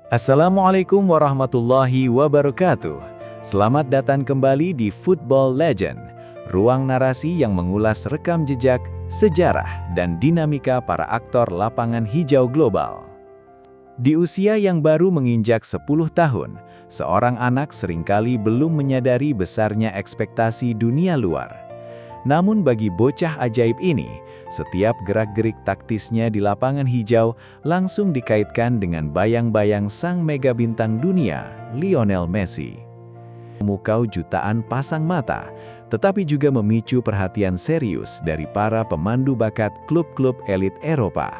Assalamualaikum warahmatullahi wabarakatuh. Selamat datang kembali di Football Legend, ruang narasi yang mengulas rekam jejak, sejarah, dan dinamika para aktor lapangan hijau global. Di usia yang baru menginjak 10 tahun, seorang anak seringkali belum menyadari besarnya ekspektasi dunia luar. Namun bagi bocah ajaib ini, setiap gerak-gerik taktisnya di lapangan hijau langsung dikaitkan dengan bayang-bayang sang mega bintang dunia, Lionel Messi. Memukau jutaan pasang mata, tetapi juga memicu perhatian serius dari para pemandu bakat klub-klub elit Eropa.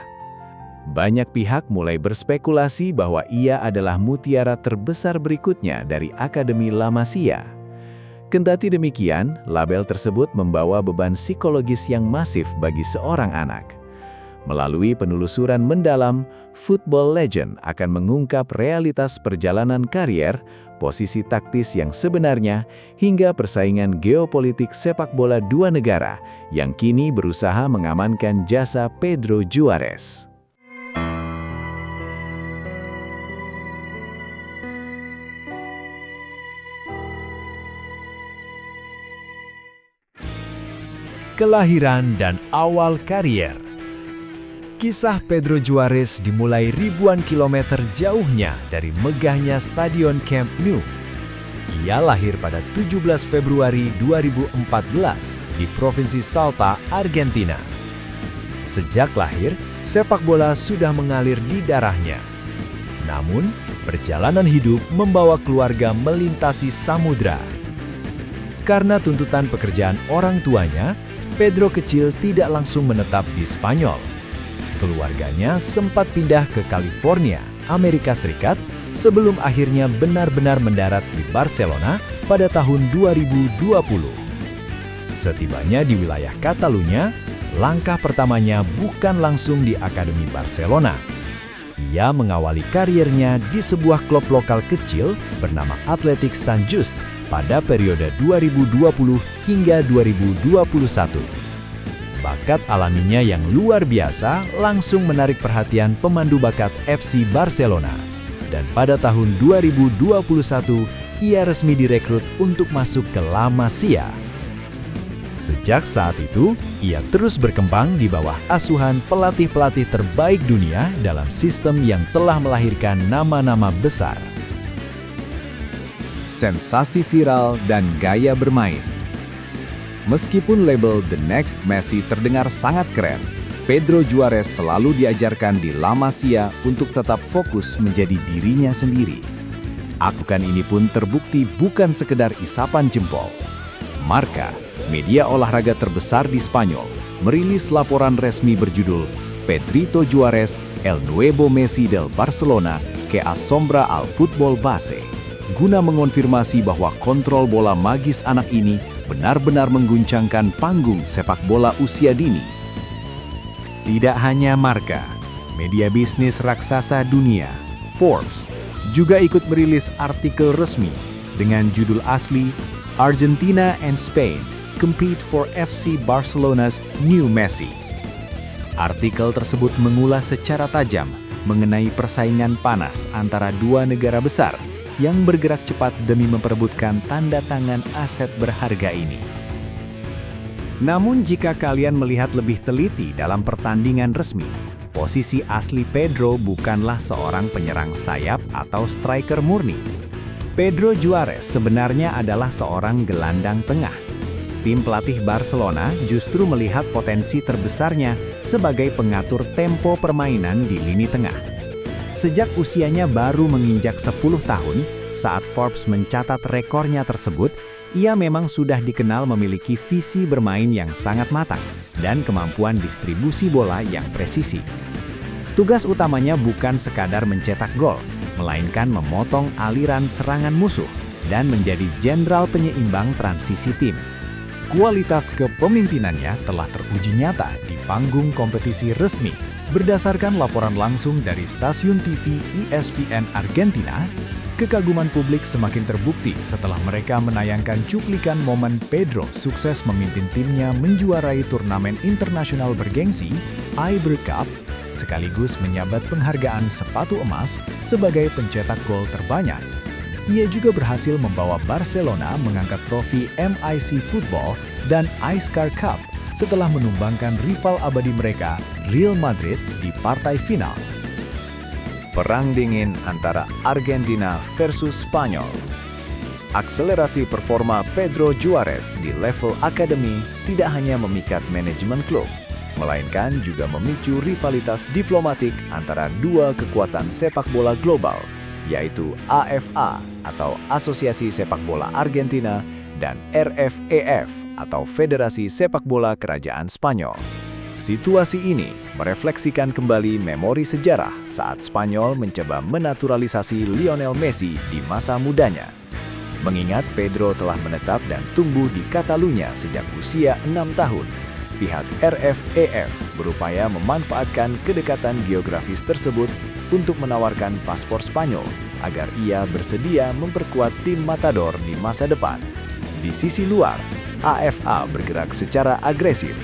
Banyak pihak mulai berspekulasi bahwa ia adalah mutiara terbesar berikutnya dari Akademi La Masia. Kendati demikian, label tersebut membawa beban psikologis yang masif bagi seorang anak. Melalui penelusuran mendalam, Football Legend akan mengungkap realitas perjalanan karier, posisi taktis yang sebenarnya, hingga persaingan geopolitik sepak bola dua negara yang kini berusaha mengamankan jasa Pedro Juarez. Kelahiran dan awal karier. Kisah Pedro Juarez dimulai ribuan kilometer jauhnya dari megahnya Stadion Camp Nou. Ia lahir pada 17 Februari 2014 di Provinsi Salta, Argentina. Sejak lahir, sepak bola sudah mengalir di darahnya. Namun, perjalanan hidup membawa keluarga melintasi samudra. Karena tuntutan pekerjaan orang tuanya, Pedro kecil tidak langsung menetap di Spanyol. Keluarganya sempat pindah ke California, Amerika Serikat, sebelum akhirnya benar-benar mendarat di Barcelona pada tahun 2020. Setibanya di wilayah Catalunya, langkah pertamanya bukan langsung di Akademi Barcelona. Ia mengawali karirnya di sebuah klub lokal kecil bernama Athletic Sant Just pada periode 2020 hingga 2021. Bakat alaminya yang luar biasa langsung menarik perhatian pemandu bakat FC Barcelona. Dan pada tahun 2021, ia resmi direkrut untuk masuk ke La Masia. Sejak saat itu, ia terus berkembang di bawah asuhan pelatih-pelatih terbaik dunia dalam sistem yang telah melahirkan nama-nama besar. Sensasi viral dan gaya bermain. Meskipun label The Next Messi terdengar sangat keren, Pedro Juarez selalu diajarkan di La Masia untuk tetap fokus menjadi dirinya sendiri. Akuan ini pun terbukti bukan sekedar isapan jempol. Marca, media olahraga terbesar di Spanyol, merilis laporan resmi berjudul Pedrito Juarez, El Nuevo Messi del Barcelona que asombra al fútbol base, guna mengonfirmasi bahwa kontrol bola magis anak ini benar-benar mengguncangkan panggung sepak bola usia dini. Tidak hanya Marca, media bisnis raksasa dunia, Forbes, juga ikut merilis artikel resmi dengan judul asli Argentina and Spain Compete for FC Barcelona's New Messi. Artikel tersebut mengulas secara tajam mengenai persaingan panas antara dua negara besar yang bergerak cepat demi memperebutkan tanda tangan aset berharga ini. Namun jika kalian melihat lebih teliti dalam pertandingan resmi, posisi asli Pedro bukanlah seorang penyerang sayap atau striker murni. Pedro Juarez sebenarnya adalah seorang gelandang tengah. Tim pelatih Barcelona justru melihat potensi terbesarnya sebagai pengatur tempo permainan di lini tengah. Sejak usianya baru menginjak 10 tahun, saat Forbes mencatat rekornya tersebut, ia memang sudah dikenal memiliki visi bermain yang sangat matang dan kemampuan distribusi bola yang presisi. Tugas utamanya bukan sekadar mencetak gol, melainkan memotong aliran serangan musuh dan menjadi jenderal penyeimbang transisi tim. Kualitas kepemimpinannya telah teruji nyata di panggung kompetisi resmi. Berdasarkan laporan langsung dari stasiun TV ESPN Argentina, kekaguman publik semakin terbukti setelah mereka menayangkan cuplikan momen Pedro sukses memimpin timnya menjuarai turnamen internasional bergengsi, Iber Cup, sekaligus menyabet penghargaan sepatu emas sebagai pencetak gol terbanyak. Ia juga berhasil membawa Barcelona mengangkat trofi MIC Football dan Ice Car Cup setelah menumbangkan rival abadi mereka, Real Madrid, di partai final. Perang dingin antara Argentina versus Spanyol. Akselerasi performa Pedro Juarez di level akademi tidak hanya memikat manajemen klub, melainkan juga memicu rivalitas diplomatik antara dua kekuatan sepak bola global, yaitu AFA atau Asosiasi Sepak Bola Argentina dan RFEF atau Federasi Sepak Bola Kerajaan Spanyol. Situasi ini merefleksikan kembali memori sejarah saat Spanyol mencoba menaturalisasi Lionel Messi di masa mudanya. Mengingat Pedro telah menetap dan tumbuh di Catalunya sejak usia 6 tahun, pihak RFEF berupaya memanfaatkan kedekatan geografis tersebut untuk menawarkan paspor Spanyol agar ia bersedia memperkuat tim Matador di masa depan. Di sisi luar, AFA bergerak secara agresif.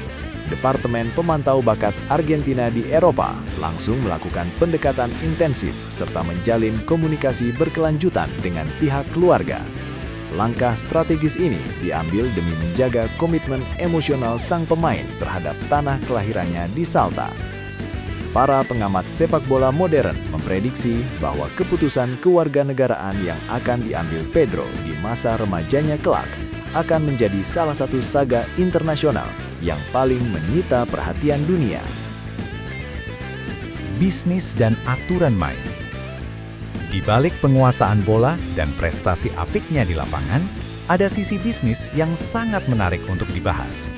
Departemen Pemantau Bakat Argentina di Eropa langsung melakukan pendekatan intensif serta menjalin komunikasi berkelanjutan dengan pihak keluarga. Langkah strategis ini diambil demi menjaga komitmen emosional sang pemain terhadap tanah kelahirannya di Salta. Para pengamat sepak bola modern memprediksi bahwa keputusan kewarganegaraan yang akan diambil Pedro di masa remajanya kelak akan menjadi salah satu saga internasional yang paling menyita perhatian dunia. Bisnis dan aturan main. Di balik penguasaan bola dan prestasi apiknya di lapangan, ada sisi bisnis yang sangat menarik untuk dibahas.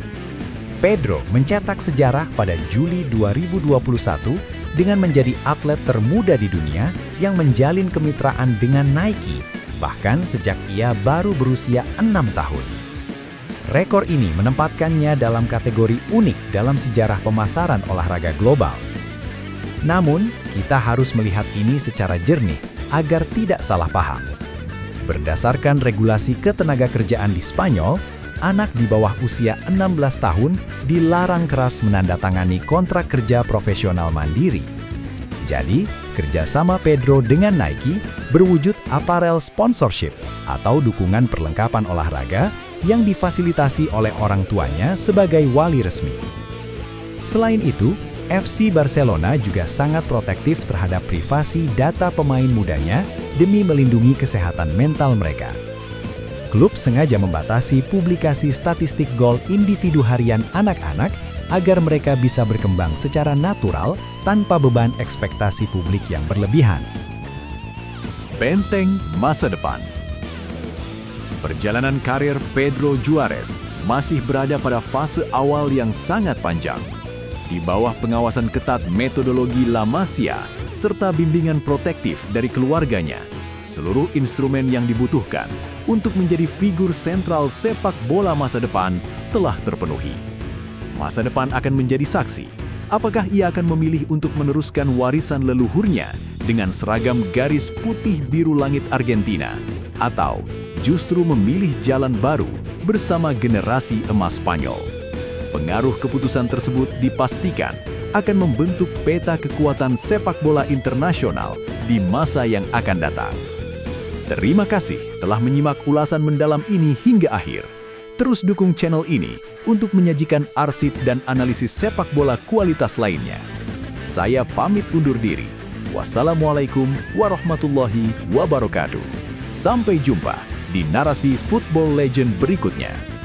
Pedro mencetak sejarah pada Juli 2021 dengan menjadi atlet termuda di dunia yang menjalin kemitraan dengan Nike, bahkan sejak ia baru berusia 6 tahun. Rekor ini menempatkannya dalam kategori unik dalam sejarah pemasaran olahraga global. Namun, kita harus melihat ini secara jernih agar tidak salah paham. Berdasarkan regulasi ketenagakerjaan di Spanyol, anak di bawah usia 16 tahun dilarang keras menandatangani kontrak kerja profesional mandiri. Jadi, kerjasama Pedro dengan Nike berwujud apparel sponsorship atau dukungan perlengkapan olahraga yang difasilitasi oleh orang tuanya sebagai wali resmi. Selain itu, FC Barcelona juga sangat protektif terhadap privasi data pemain mudanya demi melindungi kesehatan mental mereka. Klub sengaja membatasi publikasi statistik gol individu harian anak-anak agar mereka bisa berkembang secara natural tanpa beban ekspektasi publik yang berlebihan. Benteng masa depan. Perjalanan karir Pedro Juarez masih berada pada fase awal yang sangat panjang. Di bawah pengawasan ketat metodologi La Masia serta bimbingan protektif dari keluarganya, seluruh instrumen yang dibutuhkan untuk menjadi figur sentral sepak bola masa depan telah terpenuhi. Masa depan akan menjadi saksi. Apakah ia akan memilih untuk meneruskan warisan leluhurnya dengan seragam garis putih biru langit Argentina, atau justru memilih jalan baru bersama generasi emas Spanyol? Pengaruh keputusan tersebut dipastikan akan membentuk peta kekuatan sepak bola internasional di masa yang akan datang. Terima kasih telah menyimak ulasan mendalam ini hingga akhir. Terus dukung channel ini untuk menyajikan arsip dan analisis sepak bola kualitas lainnya. Saya pamit undur diri. Wassalamualaikum warahmatullahi wabarakatuh. Sampai jumpa di narasi Football Legend berikutnya.